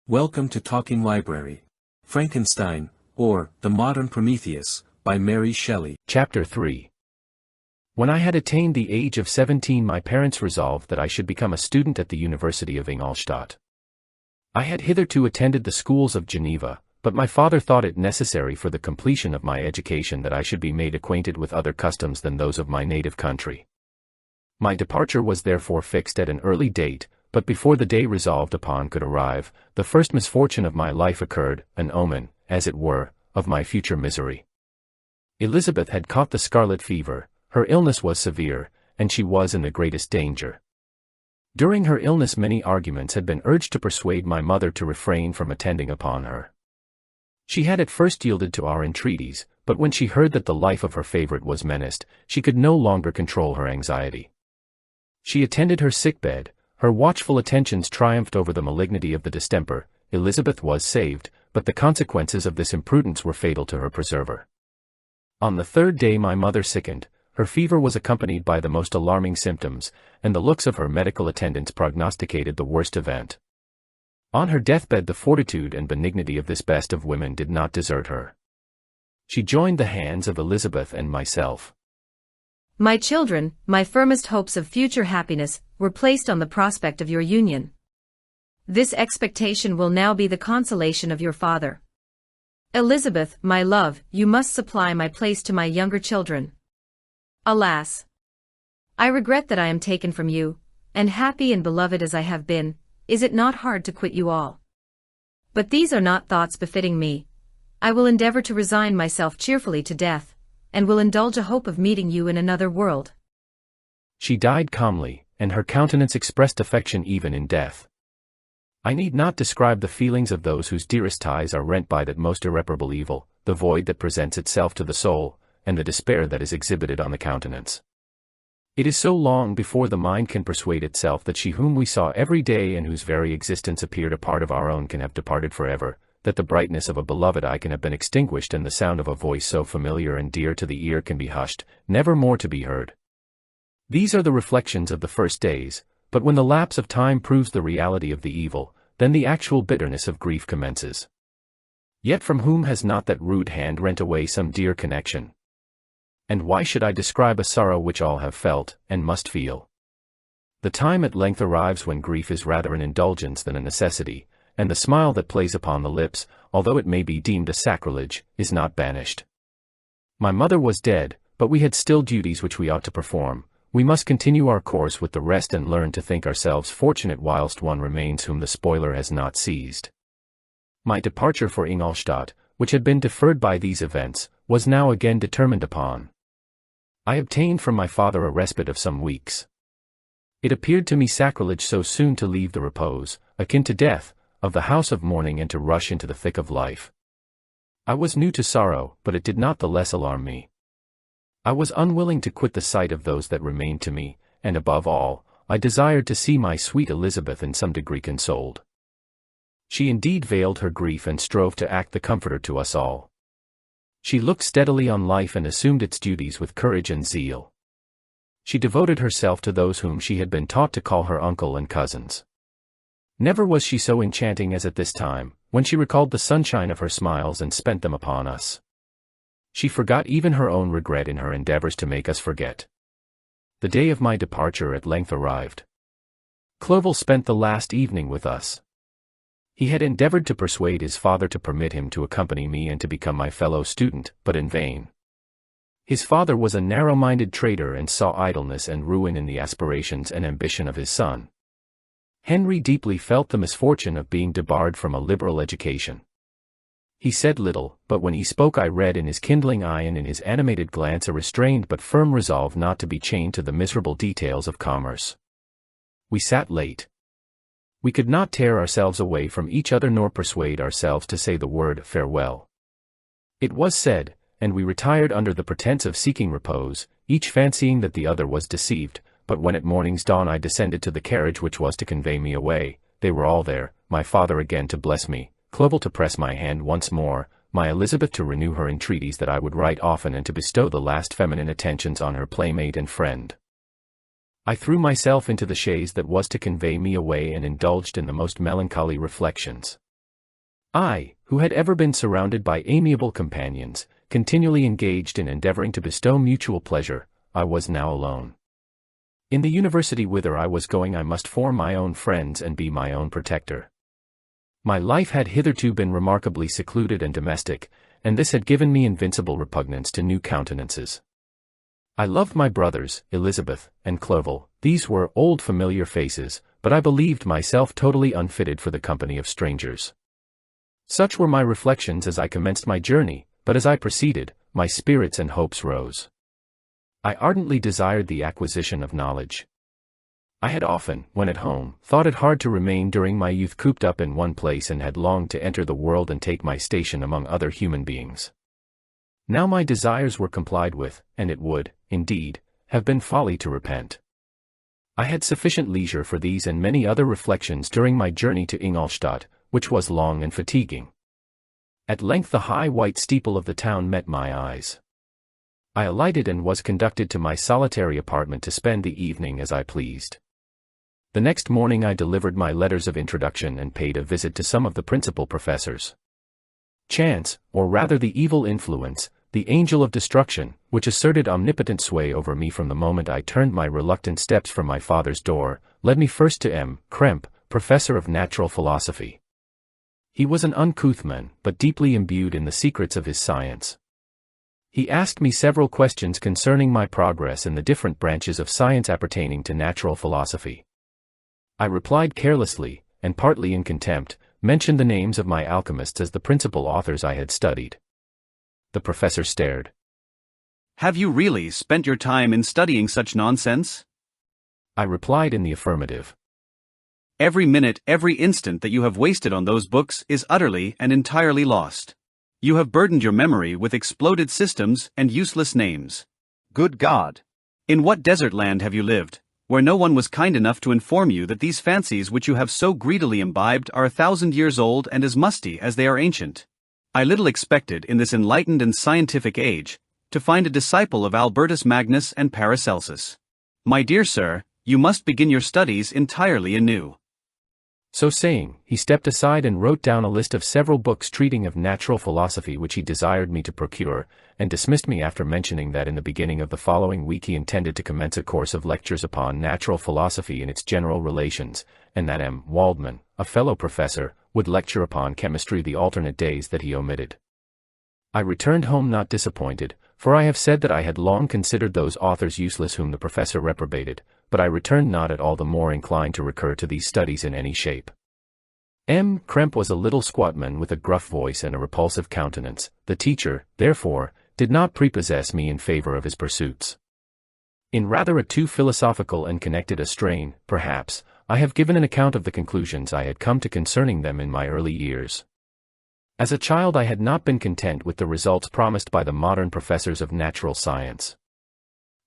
Welcome to Talking Library. Frankenstein, or The Modern Prometheus, by Mary Shelley. Chapter 3. When I had attained the age of 17, my parents resolved that I should become a student at the University of Ingolstadt. I had hitherto attended the schools of Geneva, but my father thought it necessary for the completion of my education that I should be made acquainted with other customs than those of my native country. My departure was therefore fixed at an early date, but before the day resolved upon could arrive, the first misfortune of my life occurred, an omen, as it were, of my future misery. Elizabeth had caught the scarlet fever, her illness was severe, and she was in the greatest danger. During her illness many arguments had been urged to persuade my mother to refrain from attending upon her. She had at first yielded to our entreaties, but when she heard that the life of her favorite was menaced, she could no longer control her anxiety. She attended her sickbed. Her watchful attentions triumphed over the malignity of the distemper. Elizabeth was saved, but the consequences of this imprudence were fatal to her preserver. On the third day my mother sickened. Her fever was accompanied by the most alarming symptoms, and the looks of her medical attendants prognosticated the worst event. On her deathbed the fortitude and benignity of this best of women did not desert her. She joined the hands of Elizabeth and myself. My children, my firmest hopes of future happiness were placed on the prospect of your union. This expectation will now be the consolation of your father. Elizabeth, my love, you must supply my place to my younger children. Alas! I regret that I am taken from you, and happy and beloved as I have been, is it not hard to quit you all? But these are not thoughts befitting me. I will endeavor to resign myself cheerfully to death, and will indulge a hope of meeting you in another world. She died calmly, and her countenance expressed affection even in death. I need not describe the feelings of those whose dearest ties are rent by that most irreparable evil, the void that presents itself to the soul, and the despair that is exhibited on the countenance. It is so long before the mind can persuade itself that she whom we saw every day and whose very existence appeared a part of our own can have departed forever, that the brightness of a beloved eye can have been extinguished and the sound of a voice so familiar and dear to the ear can be hushed, never more to be heard. These are the reflections of the first days, but when the lapse of time proves the reality of the evil, then the actual bitterness of grief commences. Yet from whom has not that rude hand rent away some dear connection? And why should I describe a sorrow which all have felt, and must feel? The time at length arrives when grief is rather an indulgence than a necessity, and the smile that plays upon the lips, although it may be deemed a sacrilege, is not banished. My mother was dead, but we had still duties which we ought to perform. We must continue our course with the rest and learn to think ourselves fortunate whilst one remains whom the spoiler has not seized. My departure for Ingolstadt, which had been deferred by these events, was now again determined upon. I obtained from my father a respite of some weeks. It appeared to me sacrilege so soon to leave the repose, akin to death, of the house of mourning and to rush into the thick of life. I was new to sorrow, but it did not the less alarm me. I was unwilling to quit the sight of those that remained to me, and above all, I desired to see my sweet Elizabeth in some degree consoled. She indeed veiled her grief and strove to act the comforter to us all. She looked steadily on life and assumed its duties with courage and zeal. She devoted herself to those whom she had been taught to call her uncle and cousins. Never was she so enchanting as at this time, when she recalled the sunshine of her smiles and spent them upon us. She forgot even her own regret in her endeavors to make us forget. The day of my departure at length arrived. Clovel spent the last evening with us. He had endeavored to persuade his father to permit him to accompany me and to become my fellow student, but in vain. His father was a narrow-minded trader and saw idleness and ruin in the aspirations and ambition of his son. Henry deeply felt the misfortune of being debarred from a liberal education. He said little, but when he spoke I read in his kindling eye and in his animated glance a restrained but firm resolve not to be chained to the miserable details of commerce. We sat late. We could not tear ourselves away from each other nor persuade ourselves to say the word farewell. It was said, and we retired under the pretense of seeking repose, each fancying that the other was deceived. But when at morning's dawn I descended to the carriage which was to convey me away, they were all there, my father again to bless me, Clovel to press my hand once more, my Elizabeth to renew her entreaties that I would write often and to bestow the last feminine attentions on her playmate and friend. I threw myself into the chaise that was to convey me away and indulged in the most melancholy reflections. I, who had ever been surrounded by amiable companions, continually engaged in endeavoring to bestow mutual pleasure, I was now alone. In the university whither I was going I must form my own friends and be my own protector. My life had hitherto been remarkably secluded and domestic, and this had given me invincible repugnance to new countenances. I loved my brothers, Elizabeth and Clovel. These were old familiar faces, but I believed myself totally unfitted for the company of strangers. Such were my reflections as I commenced my journey, but as I proceeded, my spirits and hopes rose. I ardently desired the acquisition of knowledge. I had often, when at home, thought it hard to remain during my youth cooped up in one place and had longed to enter the world and take my station among other human beings. Now my desires were complied with, and it would, indeed, have been folly to repent. I had sufficient leisure for these and many other reflections during my journey to Ingolstadt, which was long and fatiguing. At length the high white steeple of the town met my eyes. I alighted and was conducted to my solitary apartment to spend the evening as I pleased. The next morning I delivered my letters of introduction and paid a visit to some of the principal professors. Chance, or rather the evil influence, the angel of destruction, which asserted omnipotent sway over me from the moment I turned my reluctant steps from my father's door, led me first to Krempe, professor of natural philosophy. He was an uncouth man, but deeply imbued in the secrets of his science. He asked me several questions concerning my progress in the different branches of science appertaining to natural philosophy. I replied carelessly, and partly in contempt, mentioned the names of my alchemists as the principal authors I had studied. The professor stared. "Have you really spent your time in studying such nonsense?" I replied in the affirmative. "Every minute, every instant that you have wasted on those books is utterly and entirely lost. You have burdened your memory with exploded systems and useless names. Good God! In what desert land have you lived, where no one was kind enough to inform you that these fancies which you have so greedily imbibed are 1,000 years old and as musty as they are ancient? I little expected in this enlightened and scientific age to find a disciple of Albertus Magnus and Paracelsus. My dear sir, you must begin your studies entirely anew." So saying, he stepped aside and wrote down a list of several books treating of natural philosophy which he desired me to procure, and dismissed me after mentioning that in the beginning of the following week he intended to commence a course of lectures upon natural philosophy in its general relations, and that Waldman, a fellow professor, would lecture upon chemistry the alternate days that he omitted. I returned home not disappointed, for I have said that I had long considered those authors useless whom the professor reprobated, but I returned not at all the more inclined to recur to these studies in any shape. Krempe was a little squat man with a gruff voice and a repulsive countenance. The teacher, therefore, did not prepossess me in favor of his pursuits. In rather a too philosophical and connected a strain, perhaps, I have given an account of the conclusions I had come to concerning them in my early years. As a child I had not been content with the results promised by the modern professors of natural science.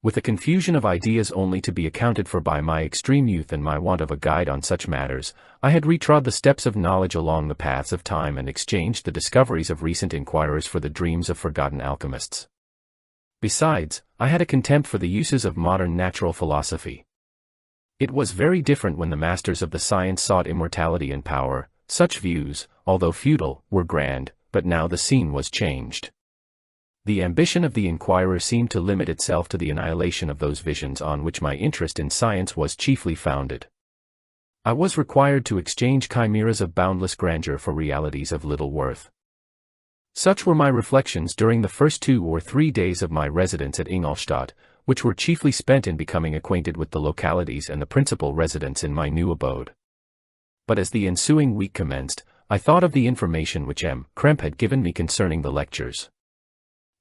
With a confusion of ideas only to be accounted for by my extreme youth and my want of a guide on such matters, I had retrod the steps of knowledge along the paths of time and exchanged the discoveries of recent inquirers for the dreams of forgotten alchemists. Besides, I had a contempt for the uses of modern natural philosophy. It was very different when the masters of the science sought immortality and power. Such views, although futile, were grand, but now the scene was changed. The ambition of the inquirer seemed to limit itself to the annihilation of those visions on which my interest in science was chiefly founded. I was required to exchange chimeras of boundless grandeur for realities of little worth. Such were my reflections during the first 2 or 3 days of my residence at Ingolstadt, which were chiefly spent in becoming acquainted with the localities and the principal residents in my new abode. But as the ensuing week commenced, I thought of the information which Krempe had given me concerning the lectures.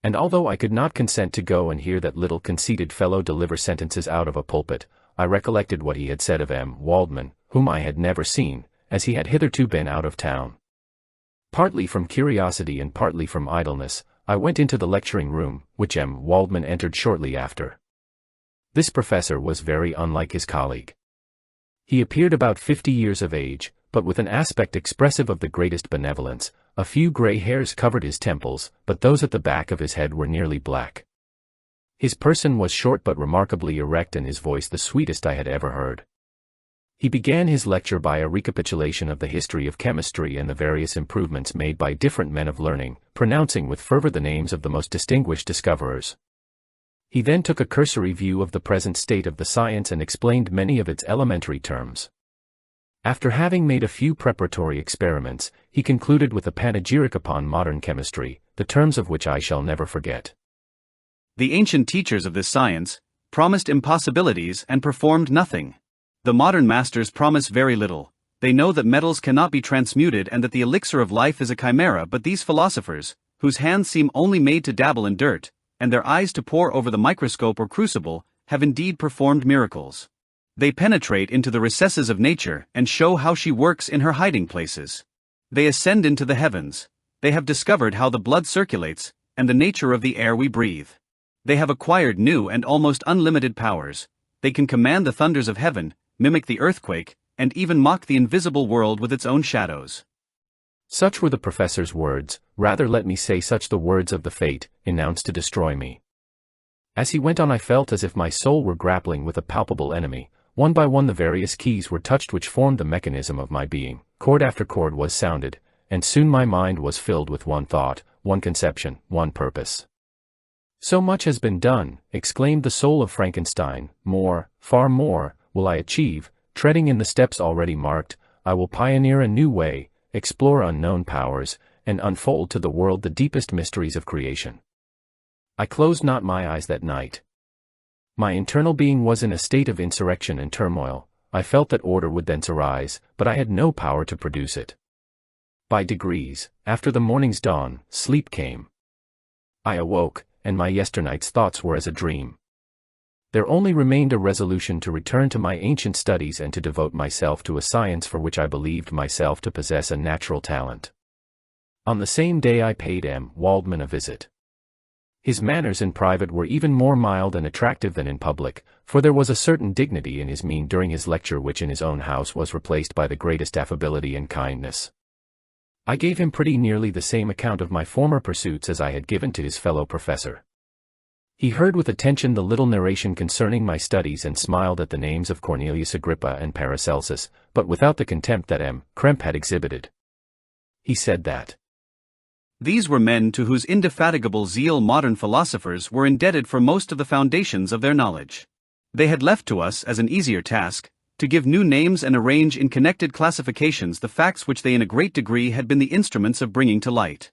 And although I could not consent to go and hear that little conceited fellow deliver sentences out of a pulpit, I recollected what he had said of Waldman, whom I had never seen, as he had hitherto been out of town. Partly from curiosity and partly from idleness, I went into the lecturing room, which Waldman entered shortly after. This professor was very unlike his colleague. He appeared about 50 years of age, but with an aspect expressive of the greatest benevolence. A few gray hairs covered his temples, but those at the back of his head were nearly black. His person was short but remarkably erect and his voice the sweetest I had ever heard. He began his lecture by a recapitulation of the history of chemistry and the various improvements made by different men of learning, pronouncing with fervor the names of the most distinguished discoverers. He then took a cursory view of the present state of the science and explained many of its elementary terms. After having made a few preparatory experiments, he concluded with a panegyric upon modern chemistry, the terms of which I shall never forget. The ancient teachers of this science promised impossibilities and performed nothing. The modern masters promise very little. They know that metals cannot be transmuted and that the elixir of life is a chimera, but these philosophers, whose hands seem only made to dabble in dirt, and their eyes to pore over the microscope or crucible, have indeed performed miracles. They penetrate into the recesses of nature and show how she works in her hiding places. They ascend into the heavens. They have discovered how the blood circulates, and the nature of the air we breathe. They have acquired new and almost unlimited powers. They can command the thunders of heaven, mimic the earthquake, and even mock the invisible world with its own shadows. Such were the professor's words, rather let me say such the words of the fate, announced to destroy me. As he went on I felt as if my soul were grappling with a palpable enemy. One by one the various keys were touched which formed the mechanism of my being, chord after chord was sounded, and soon my mind was filled with one thought, one conception, one purpose. So much has been done, exclaimed the soul of Frankenstein, more, far more, will I achieve, treading in the steps already marked, I will pioneer a new way, explore unknown powers, and unfold to the world the deepest mysteries of creation. I closed not my eyes that night. My internal being was in a state of insurrection and turmoil. I felt that order would thence arise, but I had no power to produce it. By degrees, after the morning's dawn, sleep came. I awoke, and my yesternight's thoughts were as a dream. There only remained a resolution to return to my ancient studies and to devote myself to a science for which I believed myself to possess a natural talent. On the same day I paid M. Waldman a visit. His manners in private were even more mild and attractive than in public, for there was a certain dignity in his mien during his lecture which in his own house was replaced by the greatest affability and kindness. I gave him pretty nearly the same account of my former pursuits as I had given to his fellow professor. He heard with attention the little narration concerning my studies and smiled at the names of Cornelius Agrippa and Paracelsus, but without the contempt that M. Krempe had exhibited. He said that these were men to whose indefatigable zeal modern philosophers were indebted for most of the foundations of their knowledge. They had left to us as an easier task, to give new names and arrange in connected classifications the facts which they in a great degree had been the instruments of bringing to light.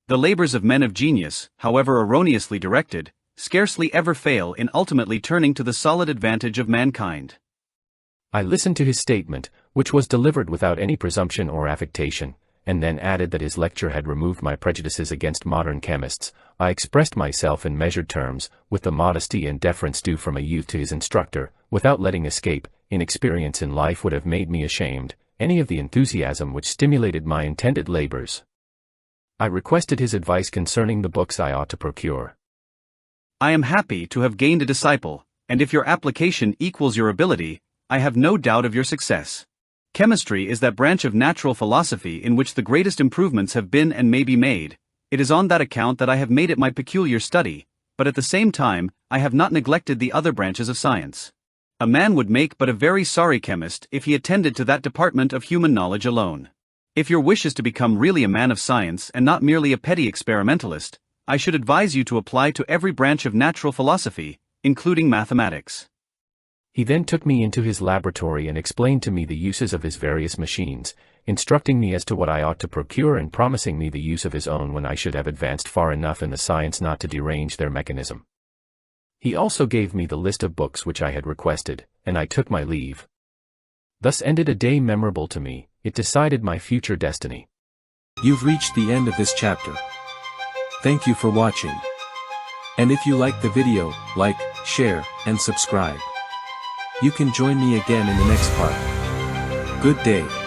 The labors of men of genius, however erroneously directed, scarcely ever fail in ultimately turning to the solid advantage of mankind. I listened to his statement, which was delivered without any presumption or affectation, and then added that his lecture had removed my prejudices against modern chemists. I expressed myself in measured terms, with the modesty and deference due from a youth to his instructor, without letting escape, inexperience in life would have made me ashamed, any of the enthusiasm which stimulated my intended labors. I requested his advice concerning the books I ought to procure. I am happy to have gained a disciple, and if your application equals your ability, I have no doubt of your success. Chemistry is that branch of natural philosophy in which the greatest improvements have been and may be made. It is on that account that I have made it my peculiar study, but at the same time, I have not neglected the other branches of science. A man would make but a very sorry chemist if he attended to that department of human knowledge alone. If your wish is to become really a man of science and not merely a petty experimentalist, I should advise you to apply to every branch of natural philosophy, including mathematics. He then took me into his laboratory and explained to me the uses of his various machines, instructing me as to what I ought to procure and promising me the use of his own when I should have advanced far enough in the science not to derange their mechanism. He also gave me the list of books which I had requested, and I took my leave. Thus ended a day memorable to me. It decided my future destiny. You've reached the end of this chapter. Thank you for watching. And if you liked the video, like, share, and subscribe. You can join me again in the next part. Good day.